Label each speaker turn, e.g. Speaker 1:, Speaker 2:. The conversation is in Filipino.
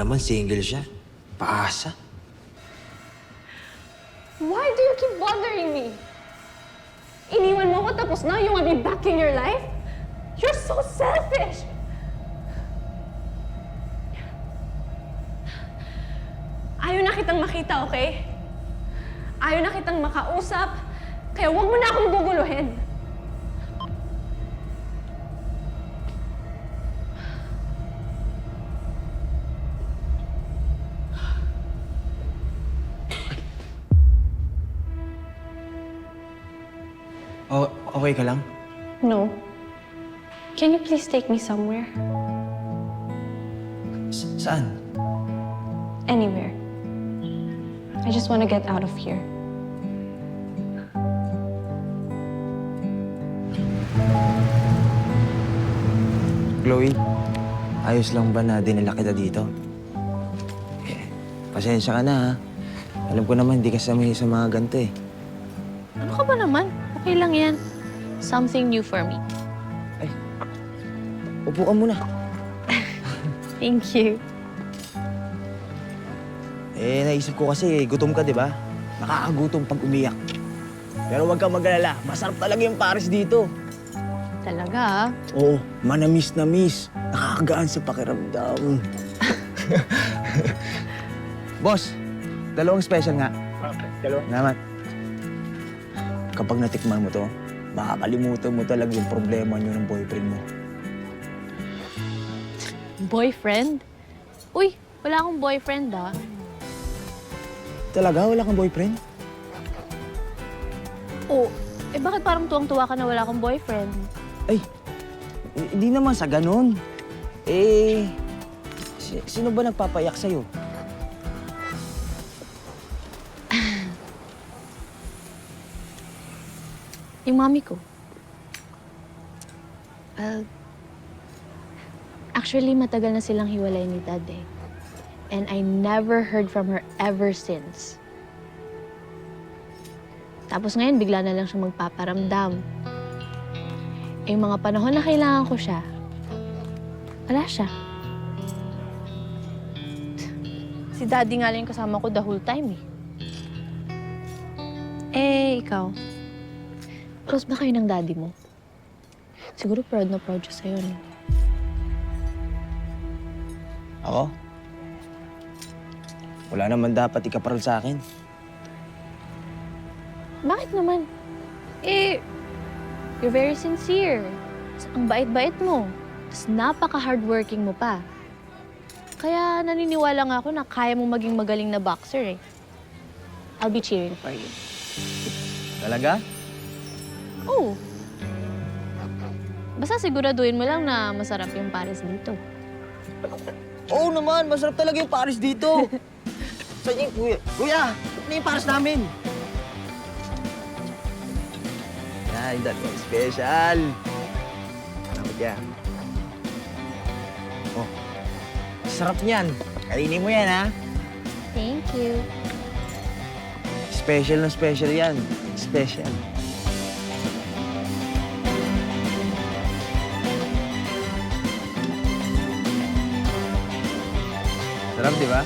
Speaker 1: naman, single siya. Paasa.
Speaker 2: Why do you keep bothering me? Iniwan mo ko tapos now you want me back in your life? You're so selfish! Ayaw na kitang makita, okay? Ayaw na kitang makausap, kaya huwag mo na akong guguluhin.
Speaker 1: Oh, okay ka lang?
Speaker 2: No. Can you please take me somewhere?
Speaker 1: Saan?
Speaker 2: Anywhere. I just want to get out of here.
Speaker 1: Chloe, ayos lang ba na dinala kita dito? Eh, pasensya ka na, ha? Alam ko naman, hindi ka sanay sa mga ganito, eh.
Speaker 3: Ano ka ba naman? Okay lang yan. Something new for me.
Speaker 1: Upo ka muna.
Speaker 3: Thank you.
Speaker 1: Eh, naisip ko kasi, gutom ka, di ba? Nakakagutom pag umiyak. Pero huwag kang mag-alala, masarap talaga yung Paris dito.
Speaker 3: Talaga, ah.
Speaker 1: Oo, manamis na miss. Nakakagaan sa pakiramdam. Boss, dalawang special nga.
Speaker 4: Okay, dalawa.
Speaker 1: Salamat. Kapag natikman mo to, makakalimutan mo talaga yung problema niyo ng boyfriend mo.
Speaker 3: Boyfriend? Uy, wala akong boyfriend, ah.
Speaker 1: Talaga? Wala kang boyfriend?
Speaker 3: Oh, eh bakit parang tuwang-tuwa ka na wala akong boyfriend?
Speaker 1: Ay, hindi naman sa ganun. Eh, sino ba nagpapayak sa'yo?
Speaker 3: Yung mami ko. Actually, matagal na silang hiwalay ni Dad, eh. And I never heard from her ever since. Tapos ngayon, bigla na lang siya magpaparamdam. Eh, yung mga panahon na kailangan ko siya, wala siya. Si Daddy nga lang yung kasama ko the whole time, eh. Eh, ikaw? Close ba kayo ng daddy mo? Siguro proud na proud siya sa'yo, no?
Speaker 1: Ako? Wala naman dapat ikaparal sa akin.
Speaker 3: Bakit naman? Eh, you're very sincere. Ang bait-bait mo. Tapos napaka-hardworking mo pa. Kaya naniniwala nga ako na kaya mo maging magaling na boxer, eh. I'll be cheering for you.
Speaker 1: Talaga?
Speaker 3: Oh. Basta siguraduhin mo lang na masarap yung Paris dito.
Speaker 1: Oo naman, masarap talaga yung Paris dito. Saan yung kuya? Kuya, ano yung Paris namin? Yan, that one special. Salamat yan. Oh, sarap niyan. Kainin mo yan, ha?
Speaker 3: Thank you.
Speaker 1: Special na special yan. Special. Sarap, di ba?